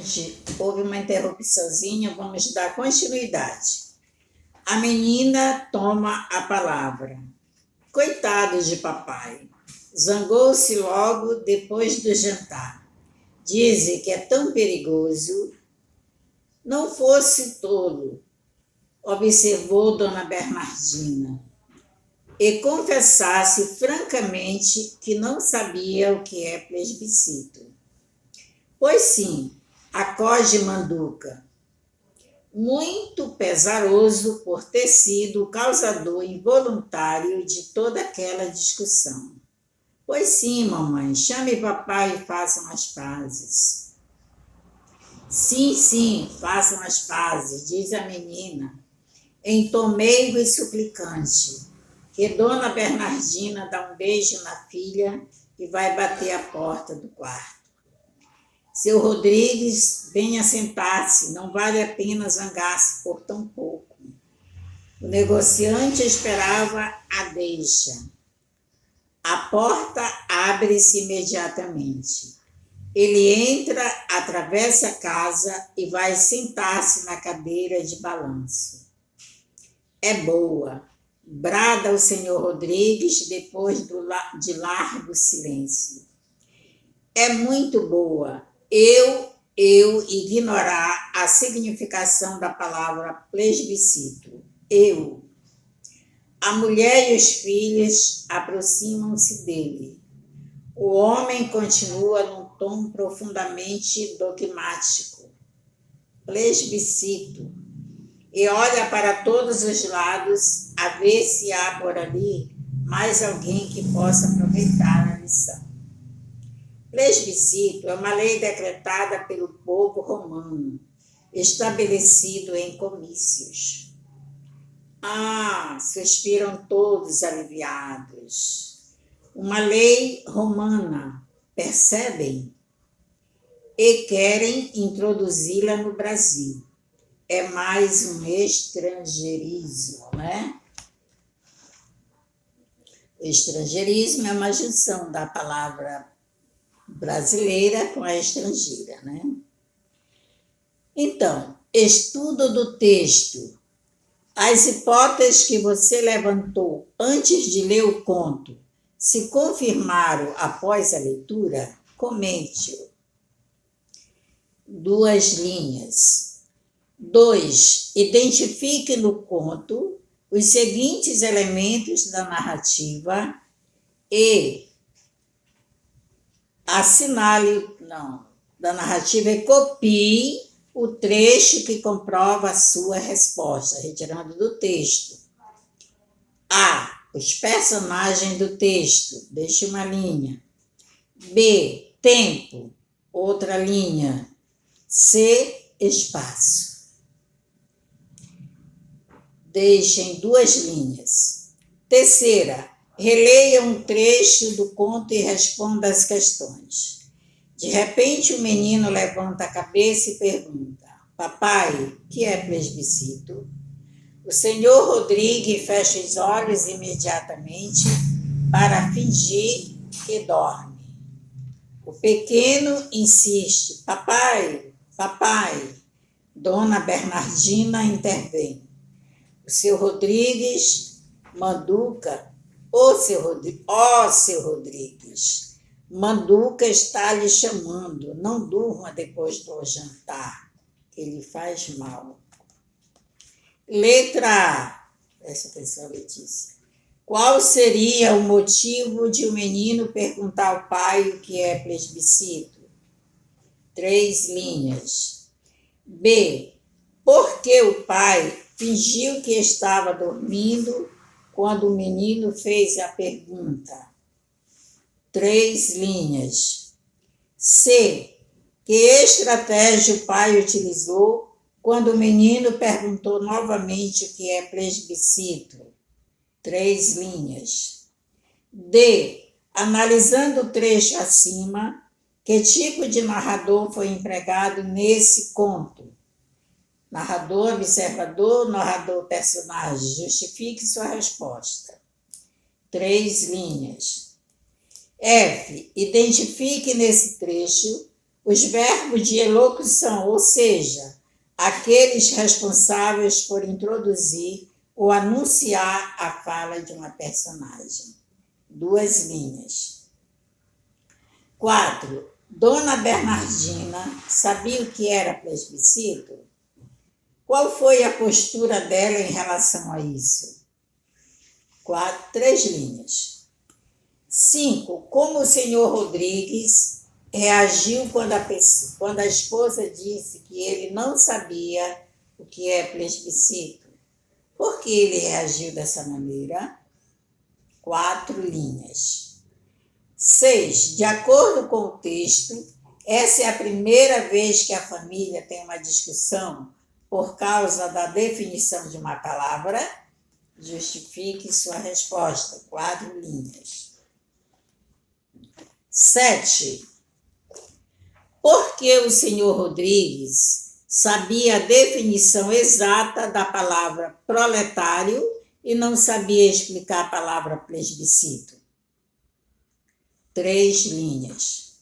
Gente, houve uma interrupçãozinha, vamos dar continuidade. A menina toma a palavra. Coitado de papai, zangou-se logo depois do jantar. Dizem que é tão perigoso. Não fosse tolo, observou Dona Bernardina, e confessasse francamente que não sabia o que é plebiscito. Pois sim, acode Manduca, muito pesaroso por ter sido o causador involuntário de toda aquela discussão. Pois sim, mamãe, chame papai e façam as pazes. Sim, façam as pazes, diz a menina, em tom meigo e suplicante, que Dona Bernardina dá um beijo na filha e vai bater a porta do quarto. Seu Rodrigues, venha sentar-se, não vale a pena zangar-se por tão pouco. O negociante esperava a deixa. A porta abre-se imediatamente. Ele entra, atravessa a casa e vai sentar-se na cadeira de balanço. É boa, brada o senhor Rodrigues depois de largo silêncio. É muito boa. Eu ignorar a significação da palavra plebiscito. Eu. A mulher e os filhos aproximam-se dele. O homem continua num tom profundamente dogmático. Plebiscito. E olha para todos os lados a ver se há por ali mais alguém que possa aproveitar a lição. Plebiscito é uma lei decretada pelo povo romano, estabelecido em comícios. Suspiram todos aliviados. Uma lei romana, percebem? E querem introduzi-la no Brasil. É mais um estrangeirismo, né? O estrangeirismo é uma junção da palavra brasileira com a estrangeira, né? Então, estudo do texto. As hipóteses que você levantou antes de ler o conto se confirmaram após a leitura? Comente-o. 2 linhas. 2. Identifique no conto os seguintes elementos da narrativa e da narrativa e copie o trecho que comprova a sua resposta, retirando do texto. A. Os personagens do texto, deixe uma linha. B. Tempo, outra linha. C. Espaço. Deixem 2 linhas. Terceira, releia um trecho do conto e responda as questões. De repente, o menino levanta a cabeça e pergunta: papai, o que é plebiscito? O senhor Rodrigues fecha os olhos imediatamente para fingir que dorme. O pequeno insiste: papai. Dona Bernardina intervém. O seu Rodrigues, Manduca, seu Rodrigues, Manduca está lhe chamando, não durma depois do jantar, que lhe faz mal. Letra A, presta atenção, Letícia. Qual seria o motivo de o menino perguntar ao pai o que é plebiscito? 3 linhas. B, por que o pai fingiu que estava dormindo quando o menino fez a pergunta? 3 linhas. C. Que estratégia o pai utilizou quando o menino perguntou novamente o que é plebiscito? 3 linhas. D. Analisando o trecho acima, que tipo de narrador foi empregado nesse conto? Narrador, observador, narrador, personagem. Justifique sua resposta. 3 linhas. F. Identifique nesse trecho Os verbos de elocução, ou seja, aqueles responsáveis por introduzir ou anunciar a fala de uma personagem. 2 linhas. 4. Dona Bernardina sabia o que era plebiscito? Qual foi a postura dela em relação a isso? 3 linhas. 5. Como o senhor Rodrigues reagiu quando a esposa disse que ele não sabia o que é plebiscito? Por que ele reagiu dessa maneira? 4 linhas. 6. De acordo com o texto, essa é a primeira vez que a família tem uma discussão por causa da definição de uma palavra. Justifique sua resposta. 4 linhas. 7. Por que o senhor Rodrigues sabia a definição exata da palavra proletário e não sabia explicar a palavra plebiscito? 3 linhas.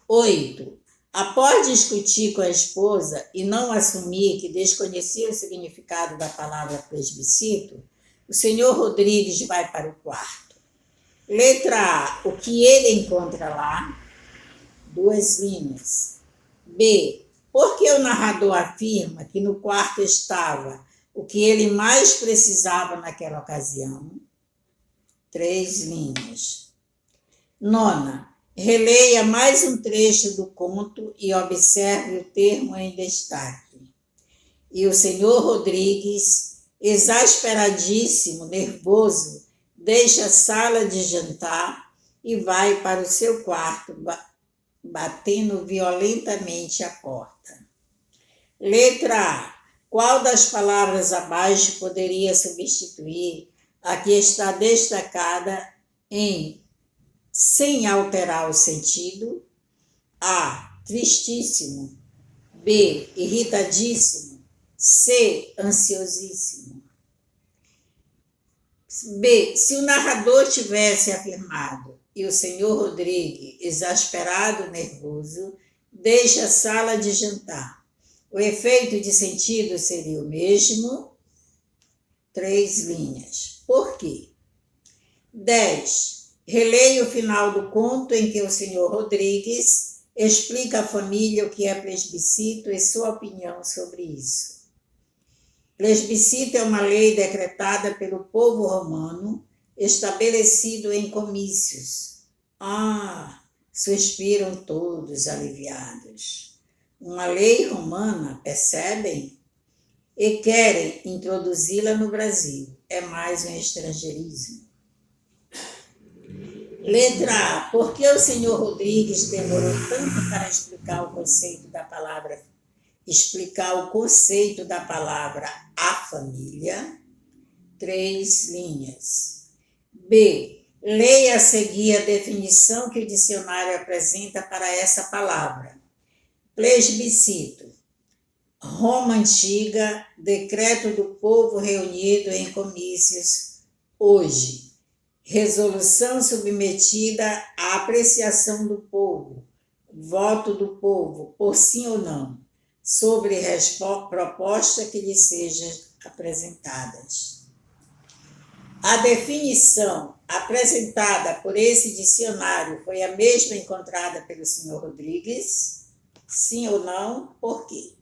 8. Após discutir com a esposa e não assumir que desconhecia o significado da palavra plebiscito, o senhor Rodrigues vai para o quarto. Letra A. O que ele encontra lá? 2 linhas. B. Por que o narrador afirma que no quarto estava o que ele mais precisava naquela ocasião? 3 linhas. 9. Releia mais um trecho do conto e observe o termo em destaque. E o senhor Rodrigues, exasperadíssimo, nervoso, deixa a sala de jantar e vai para o seu quarto, batendo violentamente a porta. Letra A. Qual das palavras abaixo poderia substituir a que está destacada em sem alterar o sentido? A. Tristíssimo. B. Irritadíssimo. C. Ansiosíssimo. B. Se o narrador tivesse afirmado e o senhor Rodrigues, exasperado, nervoso, deixa a sala de jantar, o efeito de sentido seria o mesmo? 3 linhas. Por quê? 10. Releia o final do conto em que o senhor Rodrigues explica à família o que é plebiscito e sua opinião sobre isso. Plebiscito é uma lei decretada pelo povo romano, estabelecido em comícios. Suspiram todos aliviados. Uma lei romana, percebem? E querem introduzi-la no Brasil. É mais um estrangeirismo. Letra A. Por que o senhor Rodrigues demorou tanto para explicar o conceito da palavra a família? 3 linhas. B. Leia a seguir a definição que o dicionário apresenta para essa palavra. Plebiscito. Roma antiga, decreto do povo reunido em comícios. Hoje, resolução submetida à apreciação do povo, voto do povo, por sim ou não, sobre proposta que lhe seja apresentadas. A definição apresentada por esse dicionário foi a mesma encontrada pelo senhor Rodrigues? Sim ou não? Por quê?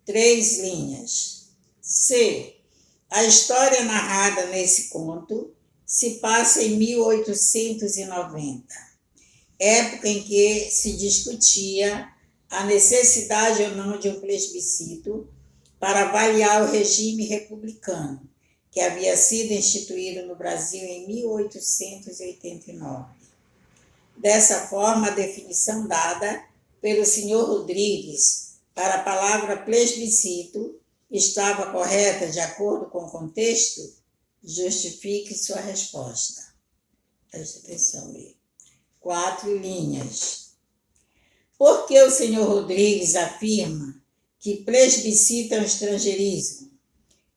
3 linhas. C. A história narrada nesse conto se passa em 1890, época em que se discutia a necessidade ou não de um plebiscito para avaliar o regime republicano, que havia sido instituído no Brasil em 1889. Dessa forma, a definição dada pelo senhor Rodrigues para a palavra plebiscito estava correta de acordo com o contexto? Justifique sua resposta. Preste atenção aí. 4 linhas. Por que o senhor Rodrigues afirma que plebiscito é um estrangeirismo?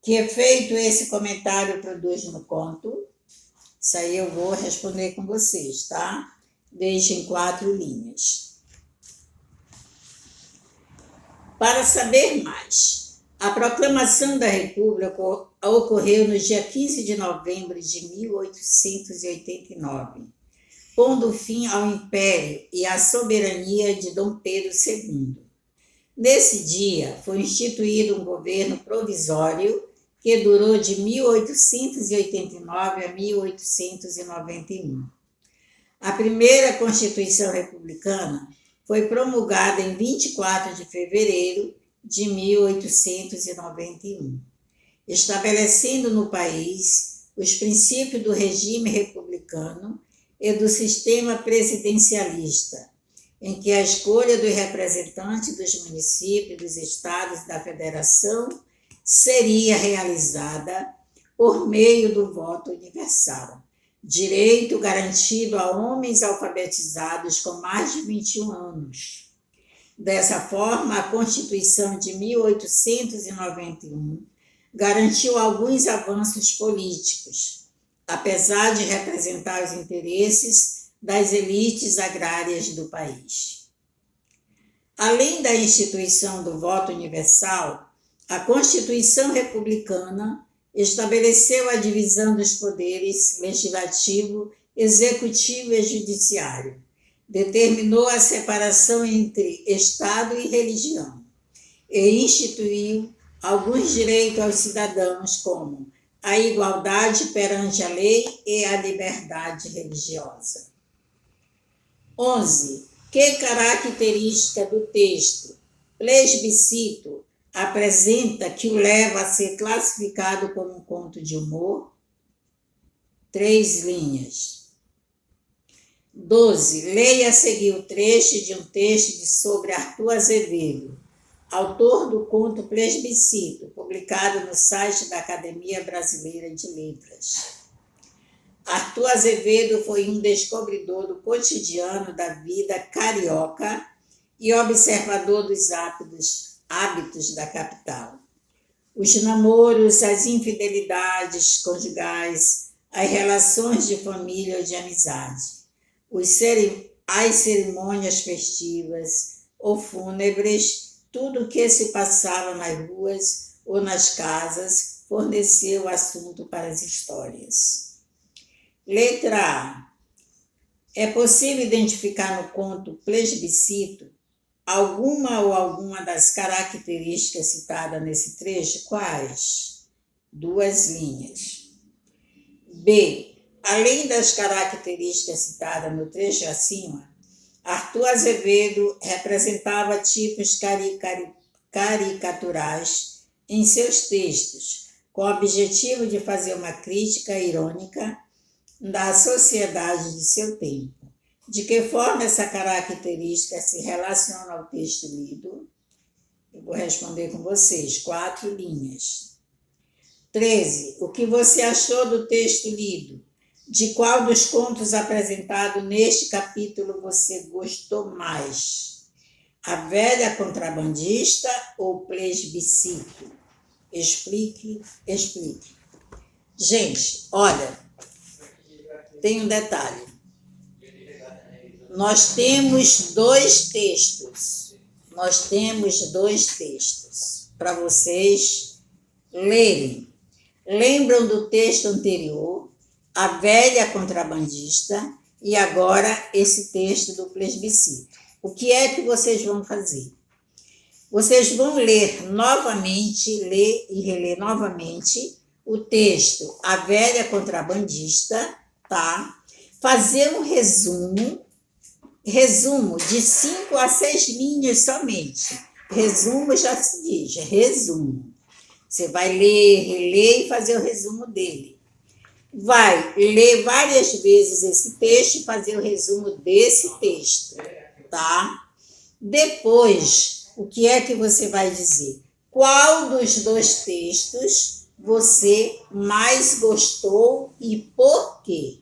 Que efeito esse comentário produz no conto? Isso aí eu vou responder com vocês, tá? Deixem 4 linhas. Para saber mais, a proclamação da República ocorreu no dia 15 de novembro de 1889, pondo fim ao Império e à soberania de Dom Pedro II. Nesse dia, foi instituído um governo provisório que durou de 1889 a 1891. A primeira Constituição Republicana foi promulgada em 24 de fevereiro de 1891, estabelecendo no país os princípios do regime republicano e do sistema presidencialista, em que a escolha dos representantes dos municípios, dos estados e da federação seria realizada por meio do voto universal, direito garantido a homens alfabetizados com mais de 21 anos. Dessa forma, a Constituição de 1891 garantiu alguns avanços políticos, apesar de representar os interesses das elites agrárias do país. Além da instituição do voto universal, a Constituição republicana estabeleceu a divisão dos poderes legislativo, executivo e judiciário, determinou a separação entre Estado e religião e instituiu alguns direitos aos cidadãos, como a igualdade perante a lei e a liberdade religiosa. 11. Que característica do texto plebiscito apresenta que o leva a ser classificado como um conto de humor? 3 linhas. 12. Leia a seguir o trecho de um texto sobre Arthur Azevedo, autor do conto Plebiscito, publicado no site da Academia Brasileira de Letras. Arthur Azevedo foi um descobridor do cotidiano da vida carioca e observador dos hábitos da capital. Os namoros, as infidelidades conjugais, as relações de família ou de amizade, as cerimônias festivas ou fúnebres, tudo o que se passava nas ruas ou nas casas forneceu assunto para as histórias. Letra A. É possível identificar no conto Plebiscito alguma das características citadas nesse trecho? Quais? 2 linhas. B. Além das características citadas no trecho acima, Arthur Azevedo representava tipos caricaturais em seus textos, com o objetivo de fazer uma crítica irônica da sociedade de seu tempo. De que forma essa característica se relaciona ao texto lido? Eu vou responder com vocês, 4 linhas. 13. O que você achou do texto lido? De qual dos contos apresentados neste capítulo você gostou mais? A Velha Contrabandista ou Plebiscito? Explique. Gente, olha, tem um detalhe. Nós temos 2 textos. Para vocês lerem. Lembram do texto anterior, A Velha Contrabandista, e agora esse texto do Plebiscito. O que é que vocês vão fazer? Vocês vão ler e reler novamente o texto A Velha Contrabandista, tá? Fazer um resumo de 5 a 6 linhas somente. Resumo já se diz, resumo. Você vai ler, reler e fazer o resumo dele. Vai ler várias vezes esse texto e fazer o resumo desse texto, tá? Depois, o que é que você vai dizer? Qual dos 2 textos você mais gostou e por quê?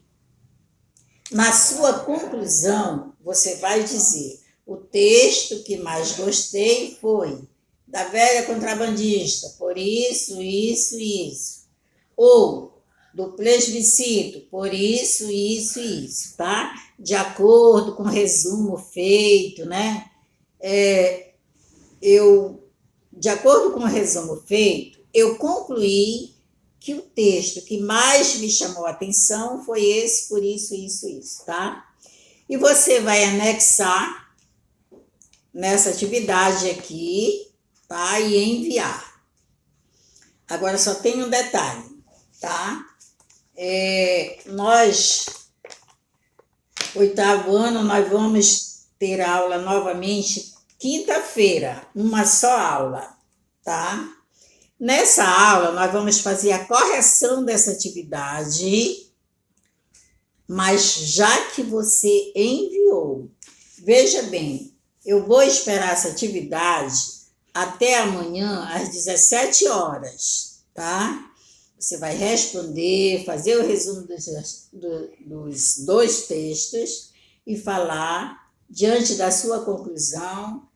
Na sua conclusão, você vai dizer: o texto que mais gostei foi da Velha Contrabandista, por isso, isso e isso. Ou do Plebiscito, por isso, isso e isso, tá? De acordo com o resumo feito, né? Eu de acordo com o resumo feito, eu concluí que o texto que mais me chamou a atenção foi esse, por isso, tá? E você vai anexar nessa atividade aqui, tá? E enviar. Agora só tem um detalhe, tá? Nós, 8º ano, nós vamos ter aula novamente quinta-feira, uma só aula, tá? Nessa aula, nós vamos fazer a correção dessa atividade, mas já que você enviou, veja bem, eu vou esperar essa atividade até amanhã, às 17 horas, tá? Você vai responder, fazer o resumo dos 2 textos e falar, diante da sua conclusão,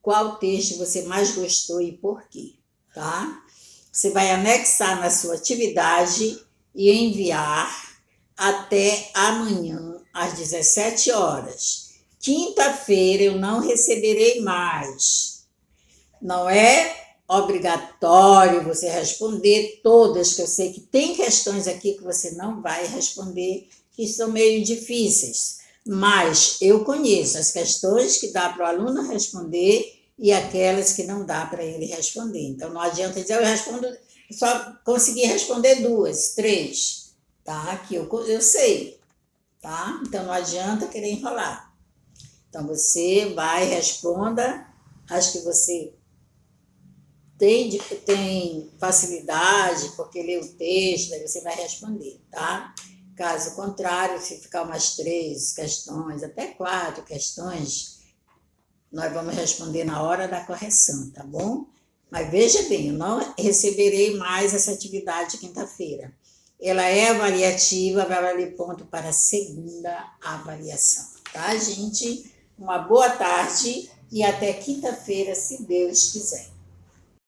qual texto você mais gostou e por quê, tá? Você vai anexar na sua atividade e enviar até amanhã, às 17 horas. Quinta-feira eu não receberei mais. Não é obrigatório você responder todas, que eu sei que tem questões aqui que você não vai responder, que são meio difíceis. Mas eu conheço as questões que dá para o aluno responder e aquelas que não dá para ele responder. Então, não adianta dizer, eu respondo, só consegui responder 2, 3, tá? Que eu sei, tá? Então, não adianta querer enrolar. Então, você vai, responda as que você tem facilidade, porque lê o texto, aí você vai responder, tá? Caso contrário, se ficar umas 3 questões, até 4 questões, nós vamos responder na hora da correção, tá bom? Mas veja bem, eu não receberei mais essa atividade quinta-feira. Ela é avaliativa, vai valer ponto para a segunda avaliação, tá, gente? Uma boa tarde e até quinta-feira, se Deus quiser.